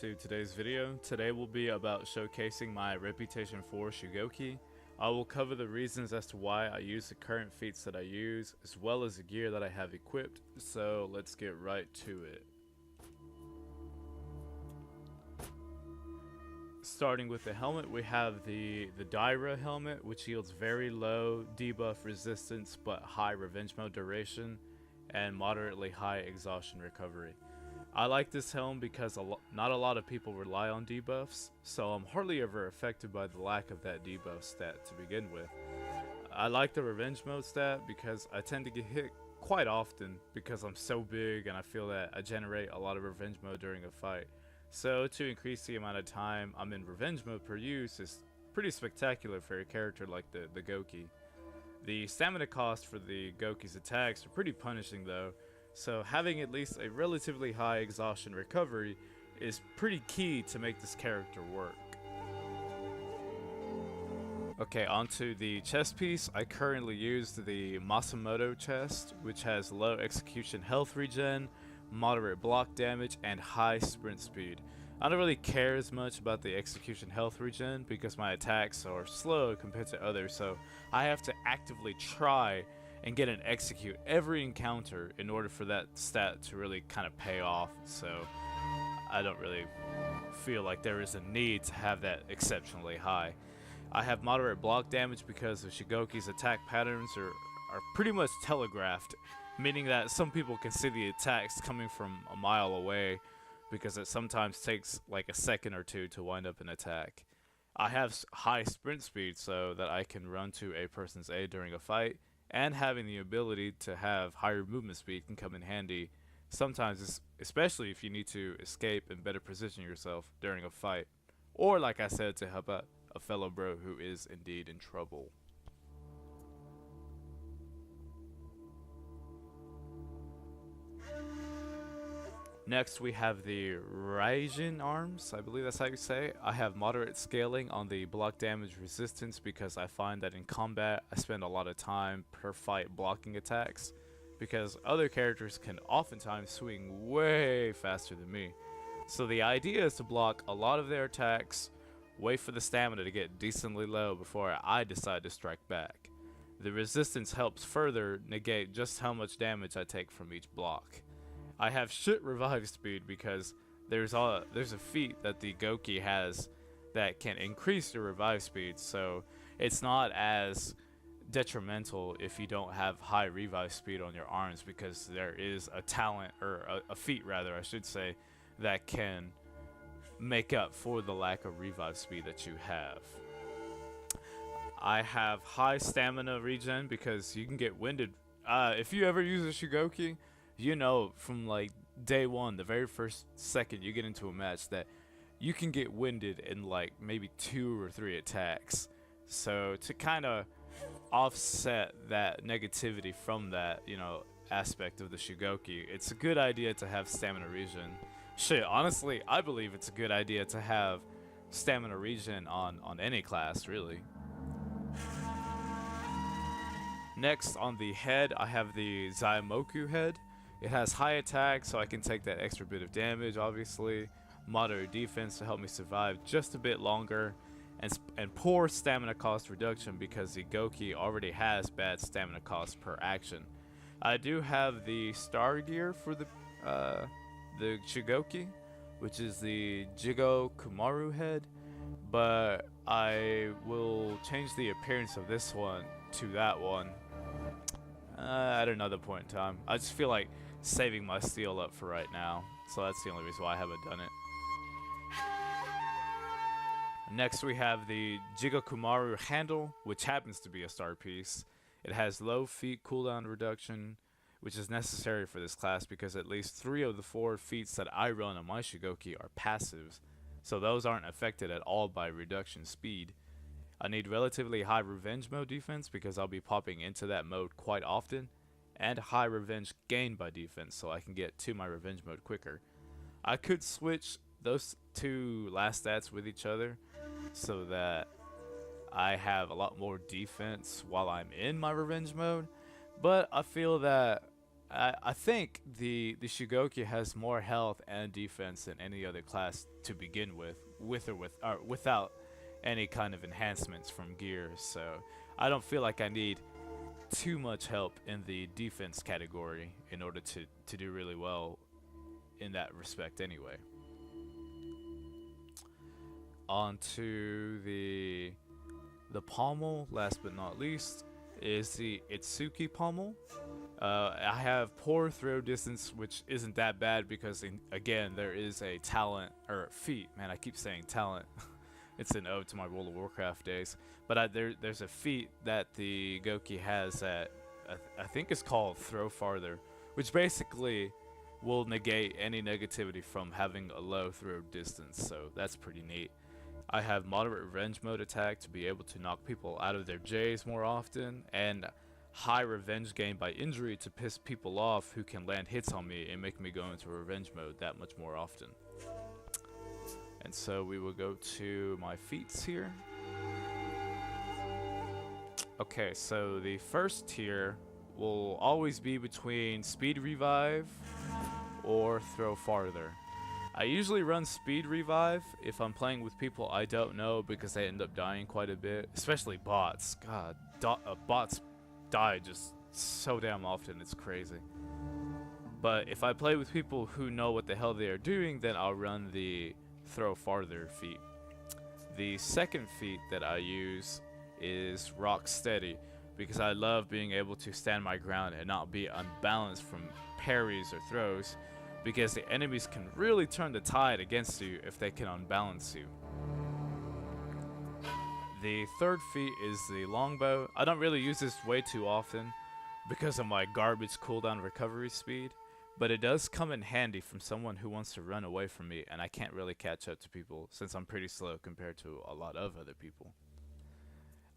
to today's video. Today will be about showcasing my reputation for Shugoki. I will cover the reasons as to why I use the current feats that I use, as well as the gear that I have equipped, so let's get right to it. Starting with the helmet, we have the Daira helmet, which yields very low debuff resistance but high revenge mode duration and moderately high exhaustion recovery. I like this helm because not a lot of people rely on debuffs, so I'm hardly ever affected by the lack of that debuff stat to begin with. I like the revenge mode stat because I tend to get hit quite often because I'm so big and I feel that I generate a lot of revenge mode during a fight. So to increase the amount of time I'm in revenge mode per use is pretty spectacular for a character like the Goki. The stamina cost for the Goki's attacks are pretty punishing though, so having at least a relatively high exhaustion recovery is pretty key to make this character work. Okay, onto the chest piece. I currently use the Masamoto chest, which has low execution health regen, moderate block damage, and high sprint speed. I don't really care as much about the execution health regen because my attacks are slow compared to others, so I have to actively try and get an execute every encounter in order for that stat to really kind of pay off, so I don't really feel like there is a need to have that exceptionally high. I have moderate block damage because of Shugoki's attack patterns are pretty much telegraphed, meaning that some people can see the attacks coming from a mile away because it sometimes takes like a second or two to wind up an attack. I have high sprint speed so that I can run to a person's aid during a fight, and having the ability to have higher movement speed can come in handy sometimes, especially if you need to escape and better position yourself during a fight, or like I said, to help out a fellow bro who is indeed in trouble. Next we have the Raijin arms, I believe that's how you say. I have moderate scaling on the block damage resistance because I find that in combat I spend a lot of time per fight blocking attacks, because other characters can oftentimes swing way faster than me. So the idea is to block a lot of their attacks, wait for the stamina to get decently low before I decide to strike back. The resistance helps further negate just how much damage I take from each block. I have shit revive speed because there's a feat that the Goki has that can increase your revive speed, so it's not as detrimental if you don't have high revive speed on your arms, because there is a talent, or a feat rather I should say, that can make up for the lack of revive speed that you have. I have high stamina regen because you can get winded. If you ever use a Shugoki, you know from like day one, the very first second you get into a match, that you can get winded in like maybe 2 or 3 attacks. So to kind of offset that negativity from that, aspect of the Shugoki, it's a good idea to have stamina regen. Shit, honestly, I believe it's a good idea to have stamina regen on any class, really. Next, on the head, I have the Zaimoku head. It has high attack, so I can take that extra bit of damage, obviously. Moderate defense to help me survive just a bit longer. And poor stamina cost reduction because the Goki already has bad stamina cost per action. I do have the star gear for the Shugoki, which is the Jigo Kumaru head, but I will change the appearance of this one to that one at another point in time. I just feel like saving my steel up for right now, so that's the only reason why I haven't done it. Next we have the Jigokumaru handle, which happens to be a star piece. It has low feat cooldown reduction, which is necessary for this class because at least 3 of the 4 feats that I run on my Shugoki are passives, so those aren't affected at all by reduction speed. I need relatively high revenge mode defense because I'll be popping into that mode quite often, and high revenge gain by defense so I can get to my revenge mode quicker. I could switch those 2 last stats with each other so that I have a lot more defense while I'm in my revenge mode, but I feel that I think the Shugoki has more health and defense than any other class to begin with or without any kind of enhancements from gear. So I don't feel like I need too much help in the defense category in order to do really well in that respect anyway. On to the pommel, last but not least, is the Itsuki pommel. I have poor throw distance, which isn't that bad because, again, there is a talent, or feat. Man, I keep saying talent. It's an ode to my World of Warcraft days. But there's a feat that the Goki has that I think is called Throw Farther, which basically will negate any negativity from having a low throw distance. So that's pretty neat. I have moderate revenge mode attack to be able to knock people out of their J's more often, and high revenge gain by injury to piss people off who can land hits on me and make me go into revenge mode that much more often. And so we will go to my feats here. Okay, so the first tier will always be between Speed Revive or Throw Farther. I usually run Speed Revive if I'm playing with people I don't know because they end up dying quite a bit, especially bots. God, bots die just so damn often, it's crazy. But if I play with people who know what the hell they are doing, then I'll run the Throw Farther feat. The second feat that I use is Rock Steady because I love being able to stand my ground and not be unbalanced from parries or throws, because the enemies can really turn the tide against you if they can unbalance you. The third feat is the longbow. I don't really use this way too often because of my garbage cooldown recovery speed, but it does come in handy from someone who wants to run away from me and I can't really catch up to people since I'm pretty slow compared to a lot of other people.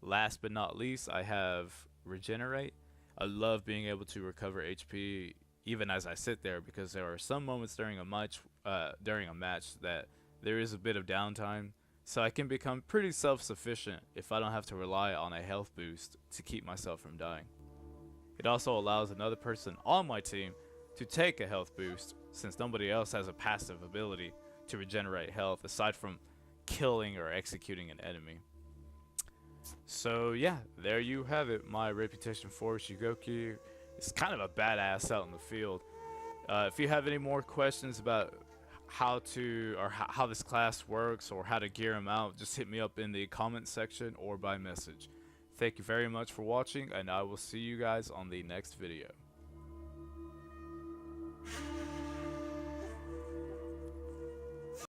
Last but not least, I have Regenerate. I love being able to recover HP even as I sit there because there are some moments during a match that there is a bit of downtime, so I can become pretty self-sufficient if I don't have to rely on a health boost to keep myself from dying. It also allows another person on my team to take a health boost since nobody else has a passive ability to regenerate health aside from killing or executing an enemy. So yeah, there you have it. My reputation for Shugoki is kind of a badass out in the field. If you have any more questions about how this class works or how to gear him out, just hit me up in the comment section or by message. Thank you very much for watching, and I will see you guys on the next video.